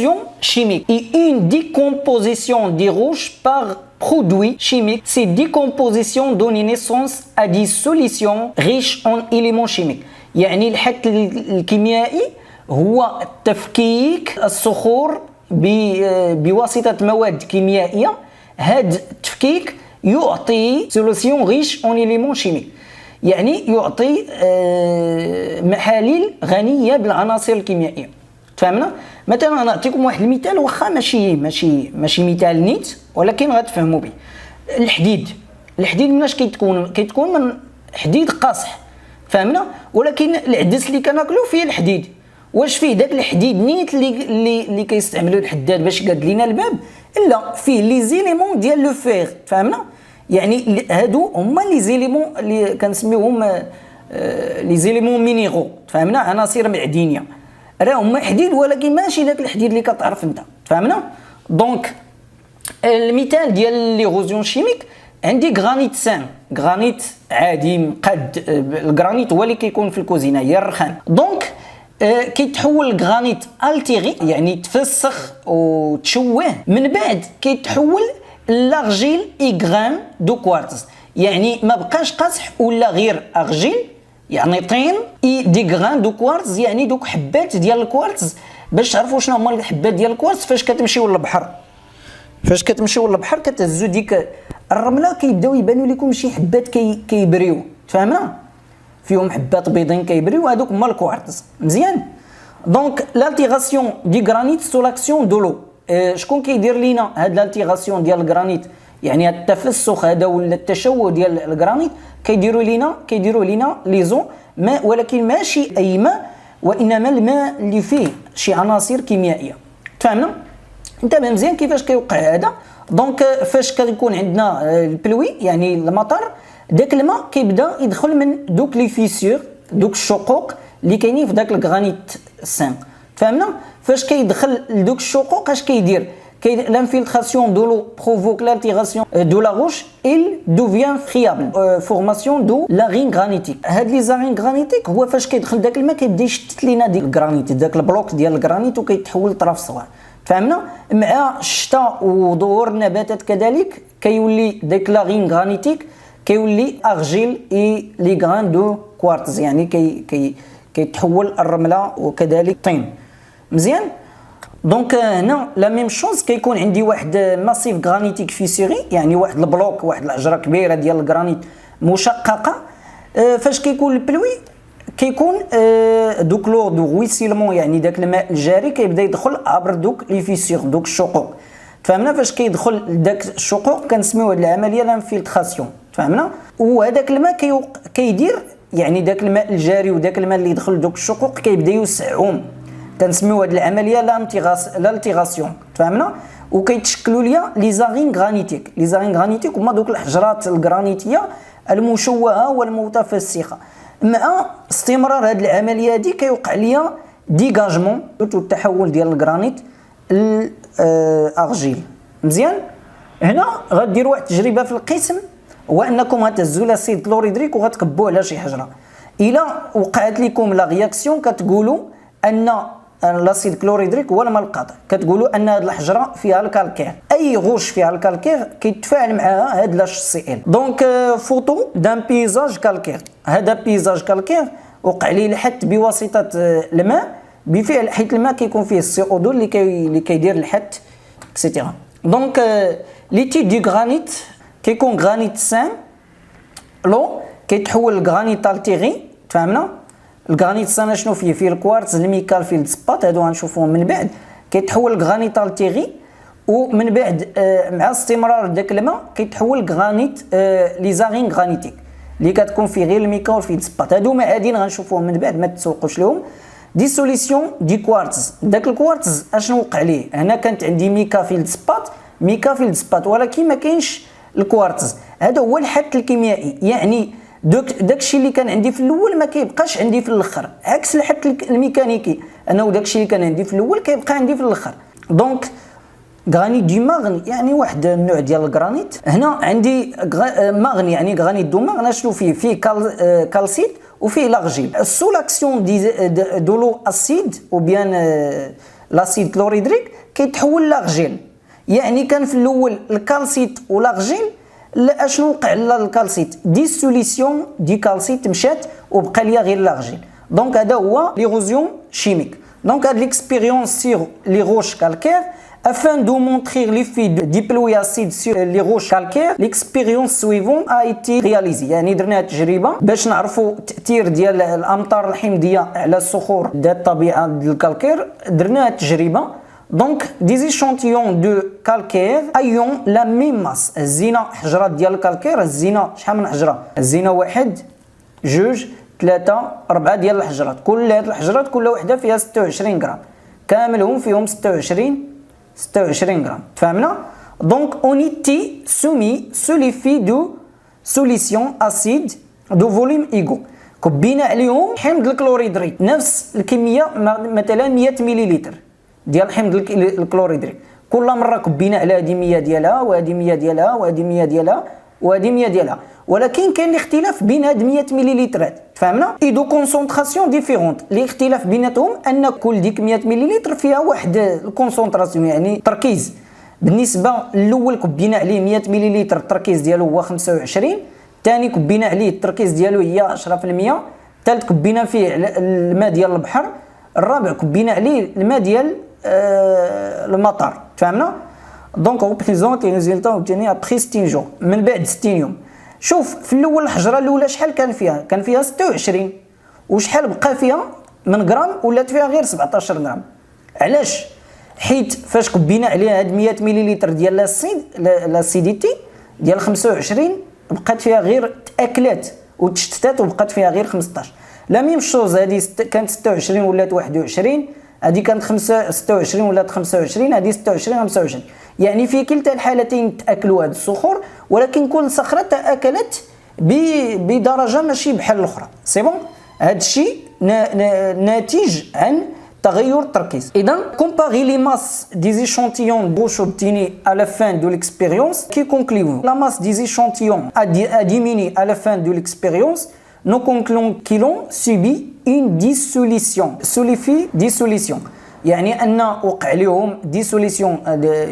érosion chimique et une décomposition des roches par produits chimiques. Ces décompositions donnent naissance à des solutions riches en éléments chimiques. يعني الحك الكيميائي هو تفكيك الصخور بواسطة مواد كيميائية. هذا التفكيك يعطي سوليسيون ريش اون إليمون شيميك، يعني يعطي محاليل غنية بالعناصر الكيميائية. فهمنا؟ مثلا نعطيكم واحد المثال، واخا ماشي مثال نيت، ولكن غتفهموا به. الحديد مناش كيتكون من حديد قاصح، فهمنا؟ ولكن العدس اللي كناكلو فيه الحديد، واش فيه داك الحديد نيت اللي كيستعملوا الحداد باش يقاد لينا الباب؟ لا، فيه لي زيليمون ديال لو فيغ. فهمنا؟ يعني هادو هما لي زيليمون اللي كنسميوهم لي زيليمون مينيرو. فهمنا؟ عناصر معدنيه، راه هما حديد ولكن ماشي داك الحديد اللي كتعرف انت. فهمنا؟ دونك المثال ديال ليغوزيون شيميك، عندي غرانيت سان، غرانيت عادي مقاد. الغرانيت هو اللي كيكون في الكوزينه، هي الرخام. دونك كيتحول الغرانيت التيغي، يعني تفسخ وتشوه، من بعد كيتحول لارجيل ايغران دو كوارتز، يعني ما بقاش قصح ولا غير ارجيل، يعني طين اي دي غران دو كوارتز، يعني دوك حبات ديال الكوارتز. باش تعرفوا شنو هما الحبات ديال الكوارتز، فاش كتمشيو للبحر كتهزوا ديك الرمله، كيبداو يبانوا لكم شي حبات كيبريو. فهمنا؟ فيهم حبات بيضين كيبريو، هذوك هما الكوارتز. مزيان. دونك لالتيغاسيون دي غرانيت سو لاكسيون دو لو، شكون كيدير لينا هاد لالتيغاسيون ديال الغرانيت؟ يعني التفسخ هذا ولا التشوه ديال الغرانيت كيديروا لينا ليزون ماء، ولكن ماشي اي ماء، وانما الماء اللي فيه شي عناصر كيميائيه. فهمنا؟ انتبه مزيان كيفاش كيوقع هذا. دونك فاش كيكون عندنا البلوي يعني المطر، داك الماء كيبدا يدخل من دوك لي فيسور، دوك الشقوق اللي كاينين في داك الغرانيت سان. فهمنا؟ فاش كيدخل لدوك الشقوق اش كيدير؟ l'infiltration de l'eau provoque l'altération de la roche, il devient friable, formation de l'arène granitique. هاد لي زارين غرانيتيك هو فاش كيدخل داك الماء كيبدا يشتت لينا ديك الغرانيت، داك البلوك ديال الغرانيت، وكيتحول لطرف صغار. فهمنا؟ مع الشتاء وظهور النباتات كذلك كيولي داك لاغين غرانيتيك كيولي ارجيل اي لي غران دو كوارتز، يعني كيتحول الرمله وكذلك طين. مزيان. دونك هنا لا ميم شوز، كيكون عندي واحد ماسيف غرانيتيك فيسيري، يعني واحد البلوك، واحد الحجره كبيره ديال الغرانيت مشققه. فاش كيكون البلوي كيكون دوك لو دو رويسيلمون، يعني داك الماء الجاري كيبدا يدخل عبر دوك لي فيسير، دوك الشقوق. فهمنا؟ فاش كيدخل داك الشقوق كنسميو هاد العمليه لانفيلتراسيون. فهمنا؟ وهذاك الماء كيدير، يعني داك الماء الجاري وداك الماء اللي يدخل دوك الشقوق كيبدا يوسعهم، كنسميو هاد العمليه لالتيغاسيون. فهمنا؟ وكيتشكلوا ليا لي زارين غرانيتيك. لي زارين غرانيتيك هما دوك الحجرات الغرانيتيه المشوهه والمتفسخه. مع استمرار هاد العمليه هادي كيوقع ليا ديغاجمون، التحول ديال الغرانيت الارجيل. مزيان. هنا غديروا واحد التجربه في القسم، هو انكم غتهزوا لاسيد كلوريدريك وغتكبوه على شي حجره. الا وقعت لكم لا رياكسيون كتقولوا ان لاسيد كلوريدريك هو الماء القاطع، كتقولوا ان هذه الحجره فيها الكالكير. اي غوش فيها الكالكير كيتفاعل معها هاد لاش سي ال. دونك فوتو دان بيزاج كالكير، هذا بيزاج كالكير وقع ليه الحت بواسطه الماء بفعل، حيث الماء كيكون فيه السي او 2 اللي كيدير الحت اكسيتيرا. دونك ليتيد دي غرانيت كيكون غرانيت سان لو كيتحول لغرانيت التيغي. فهمنا؟ الغرانيت سان شنو فيه الكوارتز، الميكال، فيه السبات، هادو غنشوفوهم من بعد. كيتحول لغرانيت التيغي، ومن بعد مع استمرار داك الماء كيتحول لغرانيت لي زارين غرانيتيك اللي كتكون فيه غير الميكال وفيه السبات. هادو معادن غنشوفوهم من بعد، ما تسوقوش لهم. ديسوليسيون دي كوارتز، داك الكوارتز اشنو وقع ليه؟ هنا كانت عندي ميكا فيه السبات، ميكا فيه السبات، ولكن ما كاينش الكوارتز. هذا هو الحك الكيميائي، يعني داكشي اللي كان عندي في الاول ما كيبقاش عندي في الاخر، عكس الحك الميكانيكي، انه داكشي اللي كان عندي في الاول كيبقى عندي في الاخر. دونك غرانيت دي ماغن، يعني واحد النوع ديال الغرانيت. هنا عندي ماغن، يعني غرانيت دو ماغن شنو فيه كالسيت وفيه لاغجيل. سو لاكسيون دو لو اسيد او بيان لاسيد كلوريدريك كيتحول لاغجيل. يعني كان في الاول الكالسيت ولاغجيل، لا اشنو وقع للكالسيت؟ ديسوليسيون دي كالسيت مشات وبقى ليا غير لاغجيل. دونك هذا هو ليروزيون شيميك. دونك هاد ليكسبيريونس سيغ لي روش كالكير afin de montrer l'effet de diploïde acide sur les roches calcaires. L'expérience suivante a été réalisée. يعني درنا تجربه باش نعرفوا التاثير ديال الامطار الحمضيه على الصخور ديال الطبيعه ديال الكالكير. درنا تجربه دونك دي échantillons de calcaire ayant la même masse. الزينه حجرات ديال الكالكير، الزينه شحال من حجره؟ الزينه 1 2 3 4 ديال الحجرات، كل هاد الحجرات كل وحده فيها 26 غرام، كاملهم فيهم 26 غرام. فهمنا؟ دونك on était soumis sous l'effet de solution acide de volume égaux. كبينا عليهم حمض الكلوريدريك نفس الكميه، مثلا 100 مليلتر ديال حمض الكلوريدريك، كل مره كبينا على هذه 100 ديالها وهذه 100 ديالها وهذه 100 ديالها وهذه 100 ديالها، ولكن كاين الاختلاف بين هاد 100 مليلترات. فهمنا؟ اي دو كونسونطراسيون ديفيرونت. الاختلاف بيناتهم ان كل ديك 100 مليلتر فيها واحد الكونسونطراسيون، يعني تركيز. بالنسبه الاول كبينا عليه 100 مليلتر التركيز ديالو هو 25، الثاني كبينا عليه التركيز ديالو هي 10%، الثالث كبينا فيه الماء ديال البحر، الرابع كبينا عليه الماء ديال المطر. فهمنا؟ دونك او بريزونت لي ريزولتا اوبتيني ابري 60 جور، من بعد 60 يوم. شوف في الاول الحجره الاولى شحال كان فيها؟ كان فيها 26، وشحال بقى فيها من غرام؟ ولات فيها غير 17 غرام. علاش؟ حيت فاش كبينا عليها هاد 100 مليلتر ديال لاسيديتي ديال 25 بقات فيها غير تاكلات وتشتتات وبقات فيها غير 15. لا ميم شوز، هذه كانت 26 ولات 21، هذه كانت 26 ولات 25، هذه 26 25. يعني في كلتا الحالتين تاكلوا هاد الصخور، ولكن كل صخره تاكلت بدرجه ماشي بحال الاخرى. سي بون، هذا الشيء ناتج عن تغير التركيز. اذا comparer les masses des échantillons de roches obtenus à la fin de l'expérience, qui concluons la masse des échantillons a diminué à la fin de l'expérience. Nous concluons qu'ils ont subi une dissolution. Solifie dissolution يعني ان وقع لهم ديسوليسيون،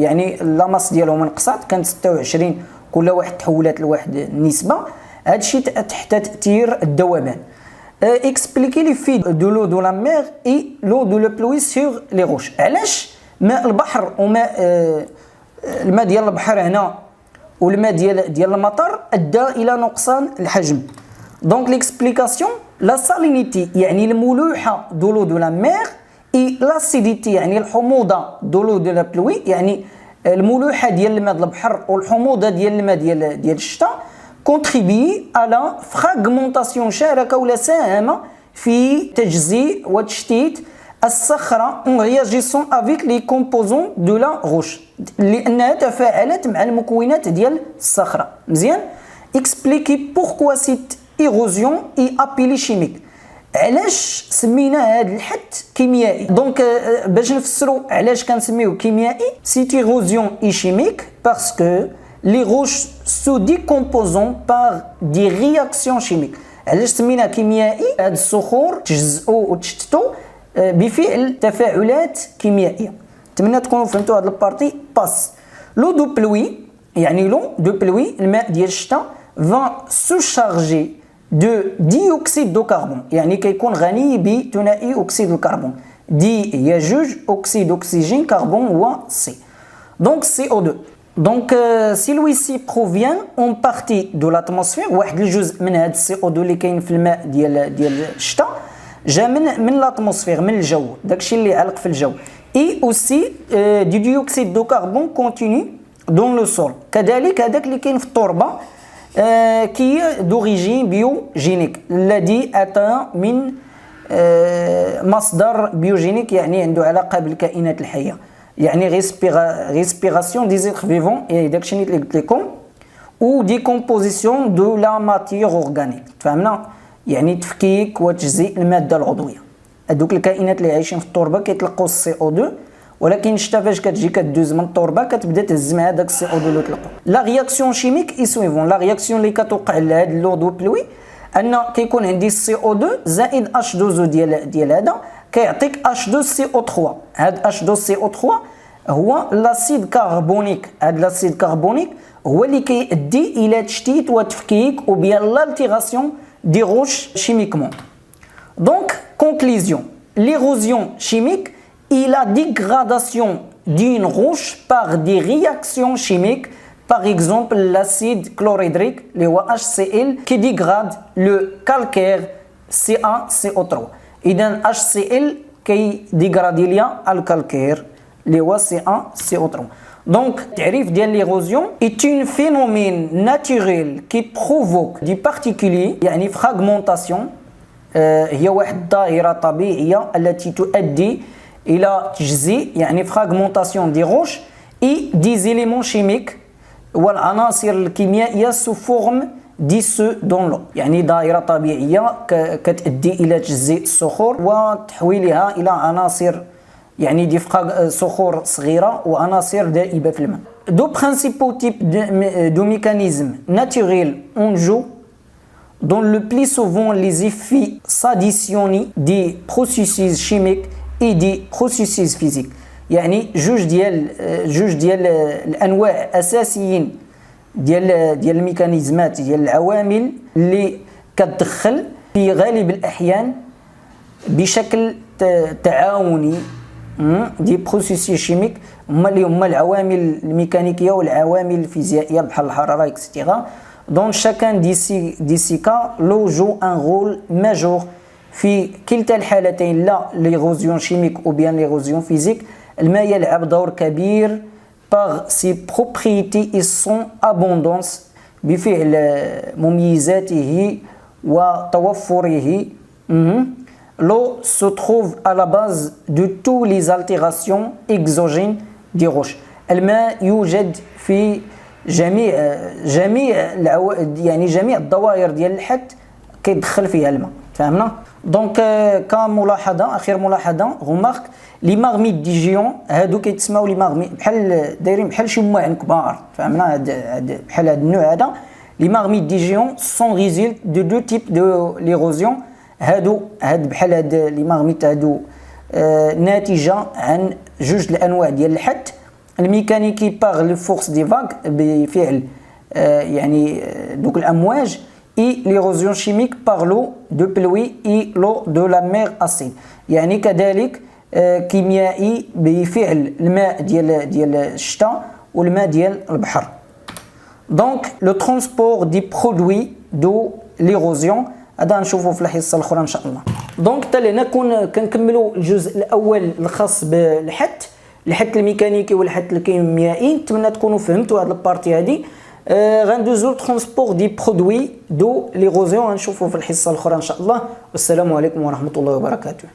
يعني لا ماس ديالهم انقصات، كانت 26 كل واحد تحولات لواحد النسبه. هذا الشيء تحت تاثير الذوبان. expliquer l'effet de l'eau de la mer et l'eau de la pluie sur les roches. علاش ماء البحر وماء الماء ديال البحر هنا والماء ديال المطر ادى الى نقصان الحجم؟ دونك ليكسبليكاسيون لا سالينيتي يعني الملوحه de l'eau de la mer et l'acidité يعني الحموضه de l'eau de la pluie يعني الملوحه ديال الماء ديال البحر والحموضه ديال الماء ديال الشتاء contribue à la fragmentation، شارك ولا ساهم في تجزيء وتشتيت الصخرة en réagissant avec les composants de la roche، لأنها تفاعلت مع المكونات ديال الصخرة. مزيان؟ expliquer pourquoi cette érosion est appelée chimique. علاش سمينا هذا الحد كيميائي؟ دونك باش نفسروا علاش كنسميوه كيميائي، سيت ايروزيون اي شيميك باسكو لي روش سو ديكومبوزون بار دي رياكسيون شيميك. علاش سمينا كيميائي؟ هاد الصخور تجزئوا وتشتتوا بفعل تفاعلات كيميائيه. نتمنى تكونوا فهمتوا هاد البارتي باس. لو دو بلوي يعني لو دو بلوي الماء ديال الشتاء فان سو شارجي دو ديوكسيد دو كربون، يعني كيكون غني بثنائي اكسيد الكربون. دي هي جوج، اكسيد اكسجين، كربون هو سي. دونك CO2. دونك celui-ci provient en partie de l'atmosphère، واحد الجزء من هذا CO2 اللي كاين في الماء ديال الشتاء جا من الاتموسفير، من الجو، داكشي اللي علق في الجو. اي اوسي دي ديوكسيد دو كربون كونتيني دون لو سول، كذلك هذاك اللي كاين في التربه qui est d'origine biogénique الذي أتى من مصدر بيوجينيك، يعني عنده علاقة بالكائنات الحية، يعني respiration des êtres vivants، يعني داكشي اللي قلت لكم، ou décomposition de la matière organique. فهمنا؟ يعني تفكيك وتجزيء المادة العضوية. هذوك الكائنات اللي عايشين في التربة كيطلقوا CO2، ولكن الشتا فاش كتجي كدوز من التربه كتبدا تهز مع داك CO2 اللي طلقوا. لا رياكسيون شيميك اي سويفون، لا رياكسيون اللي كتوقع لهاد لو دو بلوي ان كيكون عندي CO2 زائد H2O ديال هذا كيعطيك H2CO3. هاد H2CO3 هو لاسيد كربونيك. هاد لاسيد كربونيك هو اللي كيؤدي الى تشتيت وتفكيك ou bien l'altération des roches chimiquement. Donc conclusion, l'érosion chimique est la dégradation d'une roche par des réactions chimiques. Par exemple, l'acide chlorhydrique, le HCl, qui dégrade le calcaire CaCO3. Et dans HCl qui dégrade le calcaire, le CaCO3. Donc, le de l'érosion est un phénomène naturel qui provoque des particuliers, يعني fragmentation. هي واحد الظاهرة طبيعية التي تؤدي إلى تجزيء يعني fragmentation des roches et des éléments chimiques والعناصر الكيميائية sous forme dissous dans l'eau. يعني ظاهرة طبيعية كتؤدي إلى تجزيء الصخور وتحويلها إلى عناصر يعني دي صخور صغيرة وعناصر دائبة في الماء. Deux principaux types de mécanismes naturels en jeu dont le plus souvent les effets s'additionnent des processus chimiques et des processus physiques. يعني جوج ديال الانواع اساسيين ديال الميكانيزمات ديال العوامل اللي كتدخل في غالب الاحيان بشكل تعاوني دي بروسيسي شيميك هما اللي هما العوامل الميكانيكيه والعوامل الفيزيائيه بحال الحراره اكسترا. دون شاكان دي سي كا لو جو ان رول ماجور في كلتا الحالتين لا ليغوزيون شيميك او بيان ليغوزيون فيزيك. الماء يلعب دور كبير par ses propriétés et son abondance بفعل مميزاته وتوفره. L'eau se trouve à la base de toutes les altérations exogènes des roches. الماء يوجد في جميع الظواهر ديال الحت كيدخل فيها الماء. فهمنا؟ دونك كملاحظه اخر ملاحظه غومارك لي مارميت دي جيون هادو كيتسماو لي مارميت بحال دايرين بحال شي مواعن كبار. فهمنا؟ بحال هاد النوع هذا لي مارميت دي جيون سون ريزولت دو دو تيب دو ليروزيون. هاد بحال هاد لي مارميت هادو ناتجه عن جوج الانواع ديال الحت الميكانيكي باغ لي فورس دي فاغ بفعل يعني دوك الامواج et l'érosion chimique par l'eau de pluie et l'eau de la mer acide. يعني كذلك كيميائي بفعل الماء ديال الشتاء والماء ديال البحر. Donc le transport des produits de l'érosion هذا نشوفه في الحصه الاخرى ان شاء الله. دونك حتى لهنا كنكملوا الجزء الاول الخاص بالحت الميكانيكي والحت الكيميائي. نتمنى تكونوا فهمتوا هذه البارتي هذه. غندوزو ترونسبور دي برودوي دو ليغوزيون غنشوفو في الحصه الاخرى ان شاء الله. والسلام عليكم ورحمه الله وبركاته.